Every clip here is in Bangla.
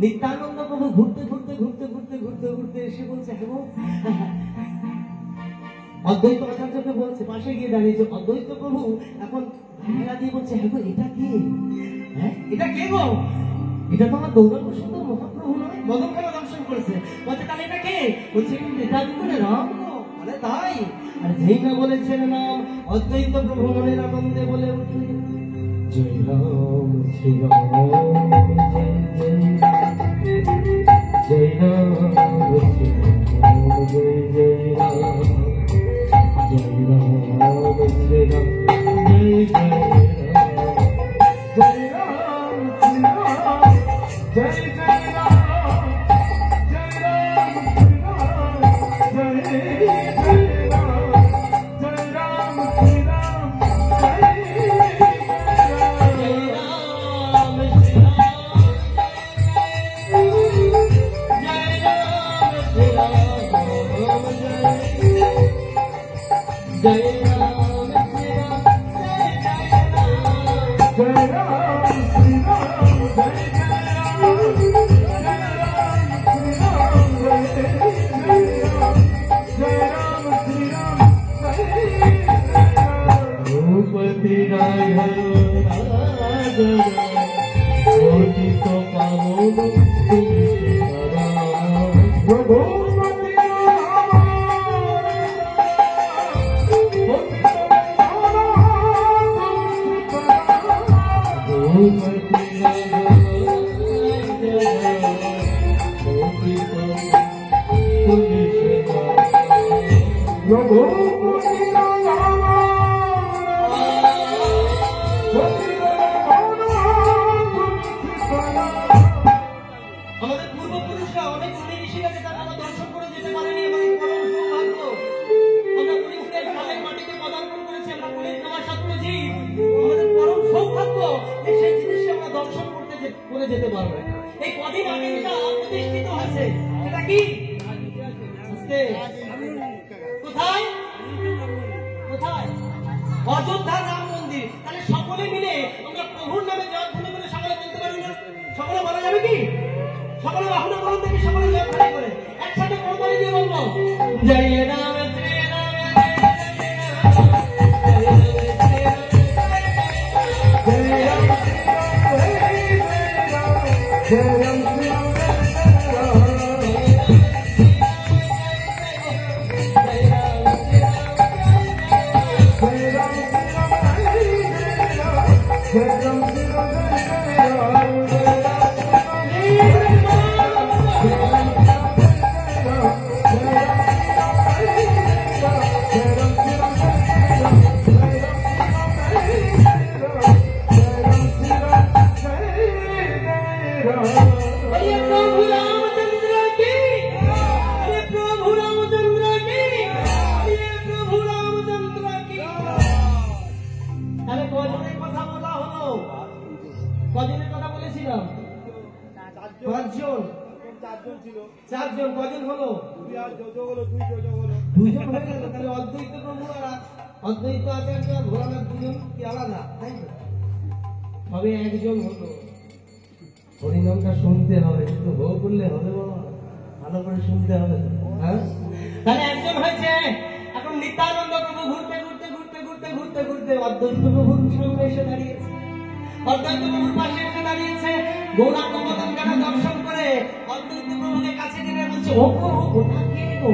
नित्यानंद प्रभु घुरते घुरते घुरते घुरते घुरते घुरते এসে বলছে অদ্বৈত আচার্যকে বলছে পাশে গিয়ে দাঁড়িয়ে যে অদ্বৈত প্রভু এখন ঘেরা দিয়ে বলছে এটা কি এটা কে গো এটা তো আমার গৌরাঙ্গ সুন্দর মহাপ্রভু নয় মদনখানা দর্শন করেছে বলছে তাহলে এটা কে বলছে নিত্যানন্দ রাম গো আরে তাই আর যেই না বলেছেন নাম অদ্বৈত প্রভু মনের আনন্দে বলে উঠলেন জয় রাম শ্রী রাম जय राम श्री राम जय जय राम जय राम श्री राम जय जय राम जय राम श्री राम जय जय राम जय राम श्री राम जय जय राम जय राम श्री राम Jai চারজন, কজন হলো? দুইজন হয়ে গেল। তাহলে অদ্বৈত প্রভু আর অদ্বৈত আচার্য আর ভোলানাথ দুজন কি আলাদা, তাই তো? তবে একজন হলো। হরিনামটা শুনতে হবে, শুধু হো করলে হবে বাবা, ভালো করে শুনতে হবে। হ্যাঁ, তাহলে একজন হয়েছে। এখন নিত্যানন্দ প্রভু ঘুরতে ঘুরতে ঘুরতে ঘুরতে ঘুরতে ঘুরতে অদ্বৈত প্রভুর সামনে এসে দাঁড়িয়েছে। অদ্বৈত প্রভুর পাশে এসে দাঁড়িয়েছে। গৌরাঙ্গ মদন যারা দর্শন করে অদ্বৈত প্রভুকে কাছে নিয়ে বলছে, ও প্রভু, ওটা কে গো?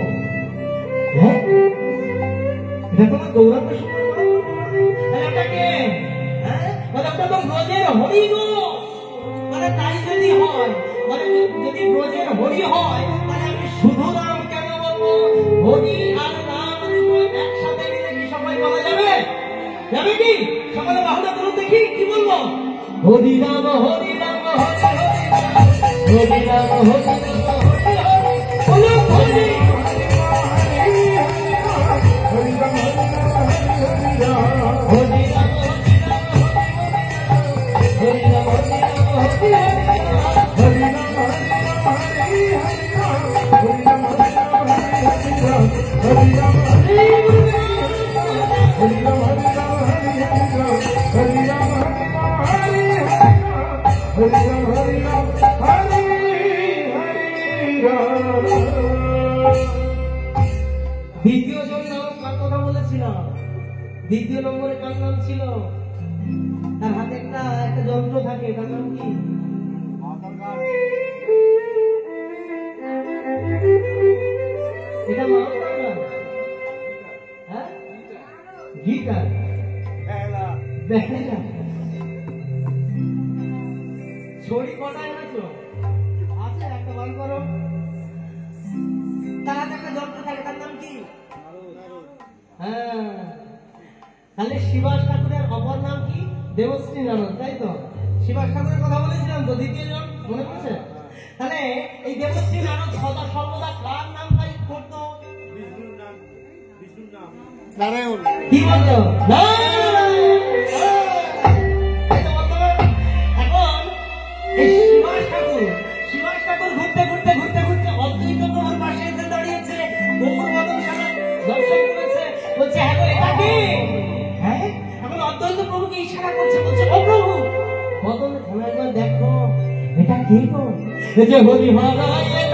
হ্যাঁ, এটা তোমার গৌরাঙ্গ সুন্দর, ওটা কে? হ্যাঁ, ওটা তো ব্রজের হরি গো। মানে তাই যদি হয়, মানে যদি ব্রজের হরি হয়, তাহলে আমি শুধু নাম কেন বলবো? হরি আর নাম একসাথে মিলে কি সবাই বলা যাবে? যাবে কি? সকলে বাহুটা তুলুন দেখি, কি বলবো? হরি রাম হরি রাম হরি হরি রাম, হরি রাম হরি রাম হরি হরি, বলুন হরি দ্বিতীয় জন নাম কার কথা বলেছিলাম? দ্বিতীয় নম্বরে কার নাম ছিল? তার হাতে একটা যন্ত্র থাকে, তার নাম কি? এটা নাম না? হ্যাঁ, গিটার, বেলা, ছড়ি কটা এনেছো? আছে, একটা বার করো। তার হাতে একটা যন্ত্র থাকে, তার নাম কি? হ্যাঁ, তাহলে শিবাস ঠাকুরের অপর নাম কি? দেবশ্রী নারদ, তাই তো? শিবাস ঠাকুরের কথা বলেছিলাম তো, দ্বিতীয় জন, মনে পড়ছে? তাহলে এই দেবশ্রী নারদ সদা সর্বদা কার নাম গাই করতো? নারায়ণ। কি বলতো? এখন এই শিবাস ঠাকুর ঘুরতে ঘুরতে ঘুরতে ঘুরতে অদ্বৈত প্রভুর পাশে এসে দাঁড়িয়েছে। গৌর মদন সারা দর্শন করেছে, বলছে, হ্যাঁ এটা কি? হ্যাঁ, এখন অদ্বৈত প্রভুকে ইশারা করছে, বলছে, ও প্রভু, মদন একবার দেখো, এটা কি গো? যে হরি হরায়